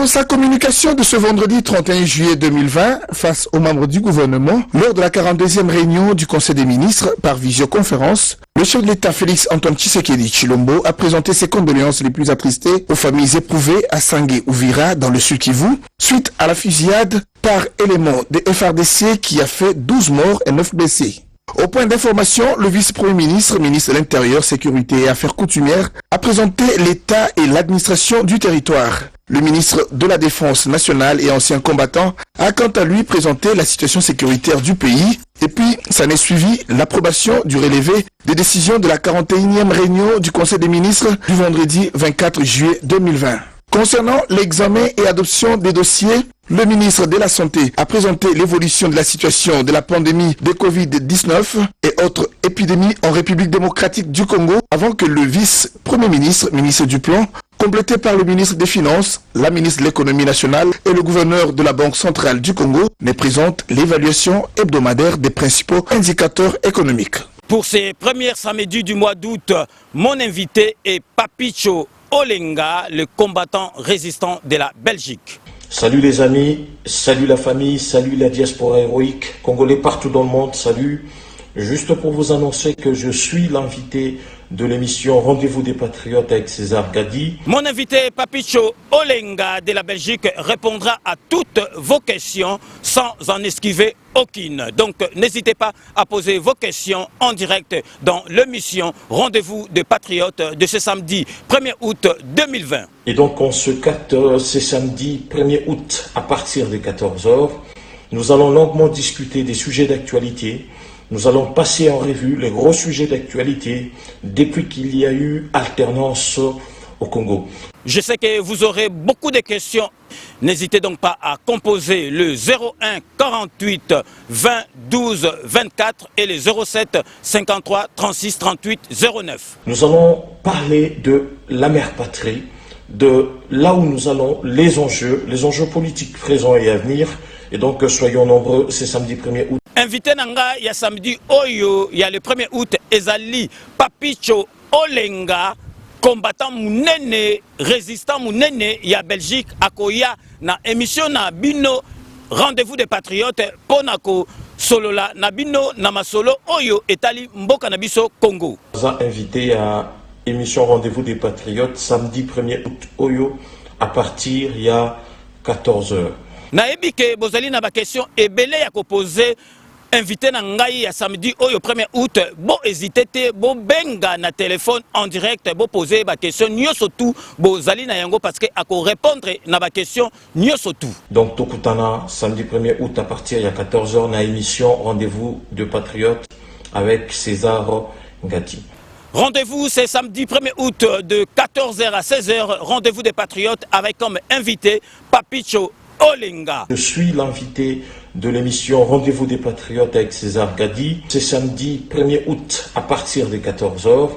Dans sa communication de ce vendredi 31 juillet 2020, face aux membres du gouvernement, lors de la 42e réunion du Conseil des ministres par visioconférence, le chef de l'État Félix Antoine Tshisekedi Tshilombo a présenté ses condoléances les plus attristées aux familles éprouvées à Sange-Uvira dans le Sud Kivu, suite à la fusillade par éléments des FARDC qui a fait 12 morts et 9 blessés. Au point d'information, le vice-premier ministre, ministre de l'Intérieur, Sécurité et Affaires coutumières, a présenté l'état et l'administration du territoire. Le ministre de la Défense nationale et ancien combattant a quant à lui présenté la situation sécuritaire du pays. Et puis, ça n'est suivi l'approbation du relevé des décisions de la 41e réunion du Conseil des ministres du vendredi 24 juillet 2020. Concernant l'examen et adoption des dossiers, le ministre de la Santé a présenté l'évolution de la situation de la pandémie de Covid-19 et autres épidémies en République démocratique du Congo avant que le vice-premier ministre, ministre du Plan, complété par le ministre des Finances, la ministre de l'Économie nationale et le gouverneur de la Banque centrale du Congo, ne présente l'évaluation hebdomadaire des principaux indicateurs économiques. Pour ces premiers samedis du mois d'août, mon invité est Papicho Olenga, le combattant résistant de la Belgique. Salut les amis, salut la famille, salut la diaspora héroïque, congolais partout dans le monde, salut. Juste pour vous annoncer que je suis l'invité de l'émission Rendez-vous des Patriotes avec César Gadi. Mon invité Papicho Olenga de la Belgique répondra à toutes vos questions sans en esquiver aucune. Donc n'hésitez pas à poser vos questions en direct dans l'émission Rendez-vous des Patriotes de ce samedi 1er août 2020. Et donc on se capte ce samedi 1er août à partir de 14h. Nous allons longuement discuter des sujets d'actualité. Nous allons passer en revue les gros sujets d'actualité depuis qu'il y a eu alternance au Congo. Je sais que vous aurez beaucoup de questions. N'hésitez donc pas à composer le 01 48 20 12 24 et le 07 53 36 38 09. Nous allons parler de la mère patrie, de là où nous allons, les enjeux politiques présents et à venir. Et donc soyons nombreux, c'est samedi 1er août. Invité Nanga, il y a samedi Oyo, il y a le 1er août, Ezali Papicho Olenga, combattant Mounene, résistant Mounene, il y a Belgique, Akoya, na émission na Bino, Rendez-vous des Patriotes, Ponako, Solola, na Bino, Namasolo, Oyo, Etali, Mboka Nabiso, Congo. Nous avons invité à émission Rendez-vous des Patriotes, samedi 1er août, Oyo, à partir, il y a 14h. Naebi ke bozali na ba question ebele ya ko poser invité na ngai ya samedi oyo 1er août bo hésiter te bo benga na téléphone en direct bo poser ba question nyoso tout bozali na yango parce que ako répondre na ba question nyoso tout. Donc tokutana samedi 1er août à partir il y a 14h na émission Rendez-vous de Patriotes avec César Gadi. Rendez-vous, c'est samedi 1er août de 14h à 16h. Rendez-vous des Patriotes avec comme invité Papicho Olenga. Je suis l'invité de l'émission Rendez-vous des Patriotes avec César Gadi. C'est samedi 1er août à partir de 14h.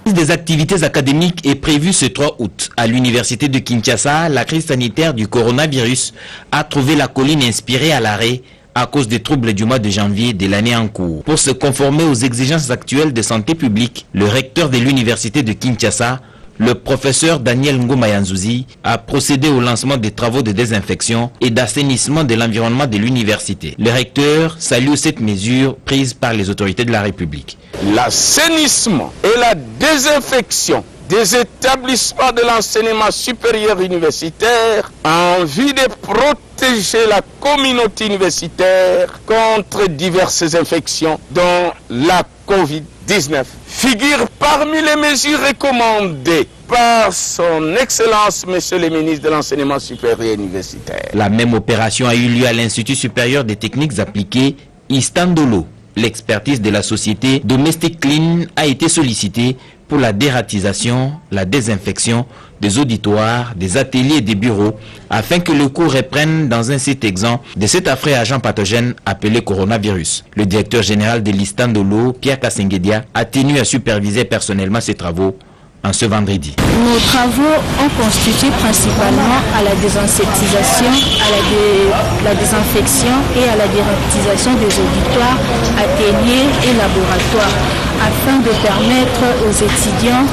Des activités académiques est prévue ce 3 août. À l'université de Kinshasa, la crise sanitaire du coronavirus a trouvé la colline inspirée à l'arrêt à cause des troubles du mois de janvier de l'année en cours. Pour se conformer aux exigences actuelles de santé publique, le recteur de l'université de Kinshasa, le professeur Daniel Ngoma Yanzuzi, a procédé au lancement des travaux de désinfection et d'assainissement de l'environnement de l'université. Le recteur salue cette mesure prise par les autorités de la République. L'assainissement et la désinfection des établissements de l'enseignement supérieur universitaire en vue de protéger la communauté universitaire contre diverses infections dont la Covid-19 figure parmi les mesures recommandées par son Excellence Monsieur le ministre de l'Enseignement supérieur universitaire. La même opération a eu lieu à l'Institut supérieur des techniques appliquées Istandolo. L'expertise de la société Domestic Clean a été sollicitée pour la dératisation, la désinfection des auditoires, des ateliers et des bureaux, afin que le cours reprenne dans un site exempt de cet affreux agent pathogène appelé coronavirus. Le directeur général de l'Istandolo, Pierre Kassengedia, a tenu à superviser personnellement ces travaux en ce vendredi. Nos travaux ont constitué principalement à la désinsectisation, à la désinfection et à la dératisation des auditoires, ateliers et laboratoires, afin de permettre aux étudiants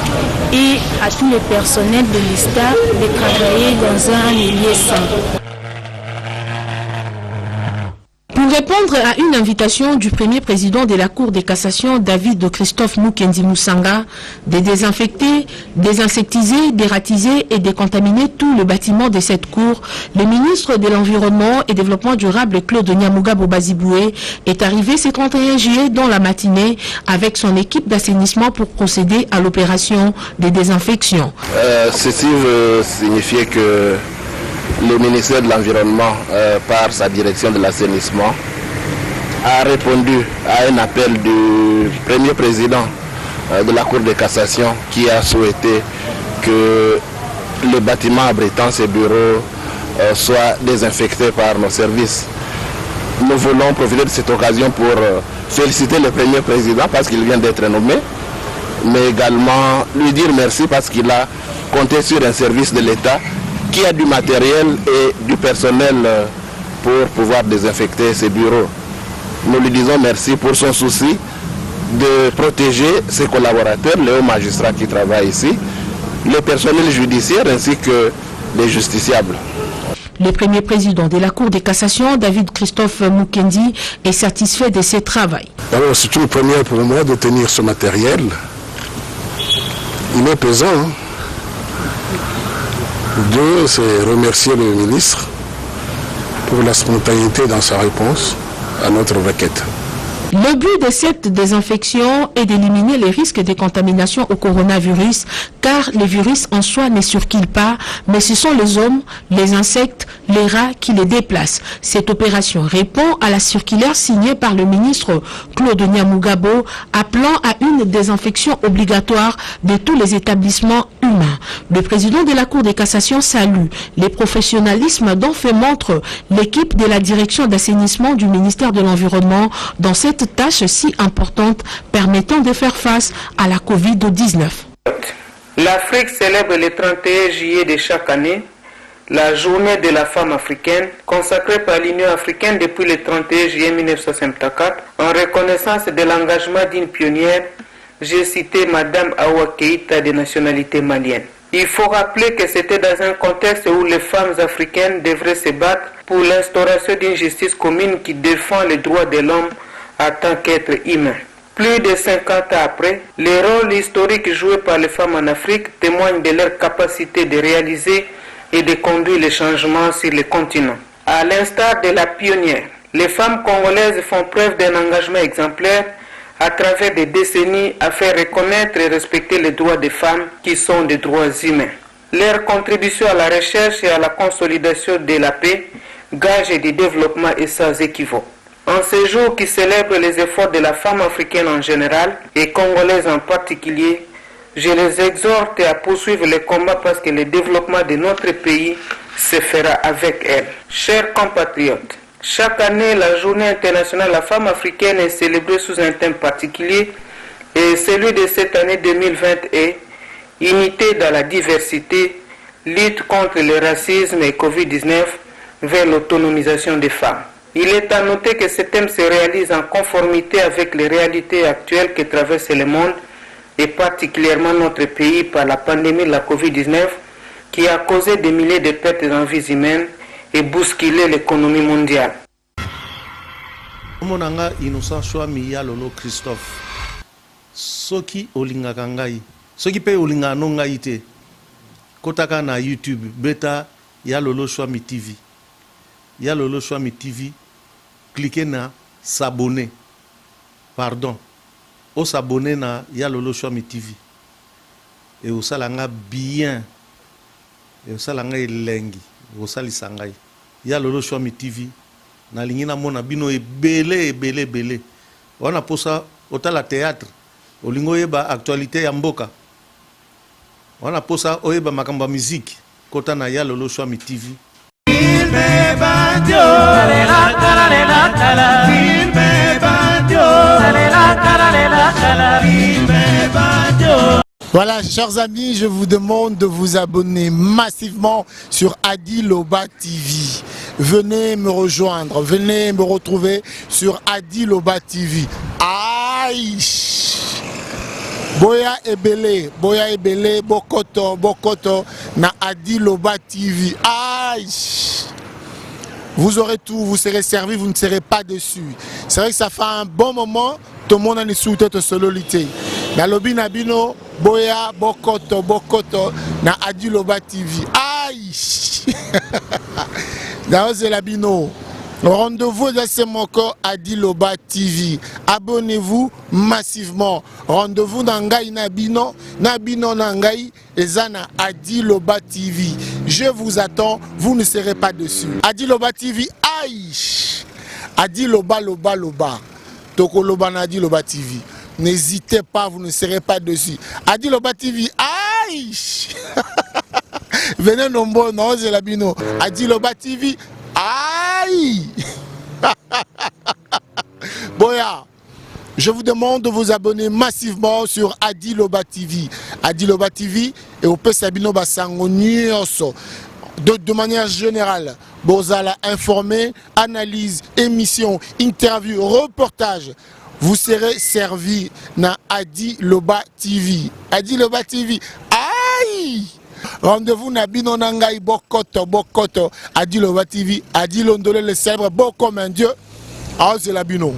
et à tous les personnels de l'ISTA de travailler dans un milieu sain. Pour répondre à une invitation du premier président de la Cour de cassation, David de Christophe Mukendi Musanga, de désinfecter, désinsectiser, dératiser et décontaminer tout le bâtiment de cette cour, le ministre de l'Environnement et Développement durable Claude Nyamugabo Baziboué est arrivé ce 31 juillet dans la matinée avec son équipe d'assainissement pour procéder à l'opération de désinfection. Ceci veut signifier que le ministère de l'Environnement, par sa direction de l'assainissement, a répondu à un appel du premier président de la Cour de cassation qui a souhaité que le bâtiment abritant ses bureaux soit désinfecté par nos services. Nous voulons profiter de cette occasion pour féliciter le premier président parce qu'il vient d'être nommé, mais également lui dire merci parce qu'il a compté sur un service de l'État qui a du matériel et du personnel pour pouvoir désinfecter ses bureaux. Nous lui disons merci pour son souci de protéger ses collaborateurs, les hauts magistrats qui travaillent ici, le personnel judiciaire ainsi que les justiciables. Le premier président de la Cour de cassation, David Christophe Mukendi, est satisfait de ce travail. Alors c'est une première pour moi de tenir ce matériel. Il est pesant. Deux, c'est remercier le ministre pour la spontanéité dans sa réponse à notre requête. Le but de cette désinfection est d'éliminer les risques de contamination au coronavirus, car les virus en soi ne circulent pas, mais ce sont les hommes, les insectes, les rats qui les déplacent. Cette opération répond à la circulaire signée par le ministre Claude Nyamugabo, appelant à une désinfection obligatoire de tous les établissements humains. Le président de la Cour de cassation salue les professionnalismes dont fait montre l'équipe de la direction d'assainissement du ministère de l'Environnement dans cette tâche si importante permettant de faire face à la Covid-19. L'Afrique célèbre le 31 juillet de chaque année la journée de la femme africaine, consacrée par l'Union africaine depuis le 31 juillet 1954, en reconnaissance de l'engagement d'une pionnière, j'ai cité Madame Awa Keïta de nationalité malienne. Il faut rappeler que c'était dans un contexte où les femmes africaines devraient se battre pour l'instauration d'une justice commune qui défend les droits de l'homme en tant qu'être humain. Plus de 50 ans après, les rôles historiques joués par les femmes en Afrique témoignent de leur capacité de réaliser et de conduire les changements sur le continent. À l'instar de la pionnière, les femmes congolaises font preuve d'un engagement exemplaire à travers des décennies à faire reconnaître et respecter les droits des femmes qui sont des droits humains. Leur contribution à la recherche et à la consolidation de la paix, gage de développement est sans équivoque. En ce jour qui célèbre les efforts de la femme africaine en général et congolaise en particulier, je les exhorte à poursuivre le combat parce que le développement de notre pays se fera avec elles. Chers compatriotes, chaque année, la journée internationale de la femme africaine est célébrée sous un thème particulier et celui de cette année 2020 est « Unité dans la diversité, lutte contre le racisme et Covid-19 vers l'autonomisation des femmes ». Il est à noter que ce thème se réalise en conformité avec les réalités actuelles que traverse le monde et particulièrement notre pays par la pandémie de la Covid-19 qui a causé des milliers de pertes en vies humaines et bousculé l'économie mondiale. Monanga innocent Chouami ya lolo Christophe. Soki olingaka ngai. Soki pe olinga no ngai te. Kotaka na YouTube beta ya lolo Chouami TV. Ya lolo Chouami TV. Cliquez na s'abonner. Pardon. O s'abonner na ya lolo Chouami TV. Et o salanga bien. Et o salanga elengi. O salisa ngai. Ya lolo Chouami TV. Na lingina mona bino ebele. Wana posa otala théâtre. Olingo yeba actualité ya mboka. Wana posa oyeba makamba musique. Kota na ya lolo Chouami TV. Voilà, chers amis, je vous demande de vous abonner massivement sur Adi Loba TV. Venez me rejoindre, venez me retrouver sur Adi Loba TV. Aïe! Boya Ebele, Bokoto, na Adi Loba TV. Aïe! Vous aurez tout, vous serez servi, vous ne serez pas déçus. C'est vrai que ça fait un bon moment, tout le monde a une sous-tête sololité. Na lobi nabino, Boya, Bokoto, na Adi Loba TV. Aïe! Dans c'est labino. Rendez-vous dans ce moko Adi Loba TV. Abonnez-vous massivement. Rendez-vous dans Ngai Nabino Nangai Ezana Adi Loba TV. Je vous attends, vous ne serez pas dessus. Adi Loba TV, aïe! Adi Loba. Toko Loba na Adi Loba TV. N'hésitez pas, vous ne serez pas dessus. Adi Loba TV, aïe! Venez nombreux, non, c'est labino. Adi Loba TV, aïe! Boya, je vous demande de vous abonner massivement sur Adi Loba TV. Adi Loba TV et au Pesabino Basango Nyonso. De manière générale, Bozala informé, analyse, émission, interview, reportage. Vous serez servi na Adi Loba TV. Adi Loba TV, aïe! Rendez-vous na bino nangai bokoto Adi Loba TV. Adi Londole le célèbre beau comme un dieu. Ah c'est la bino.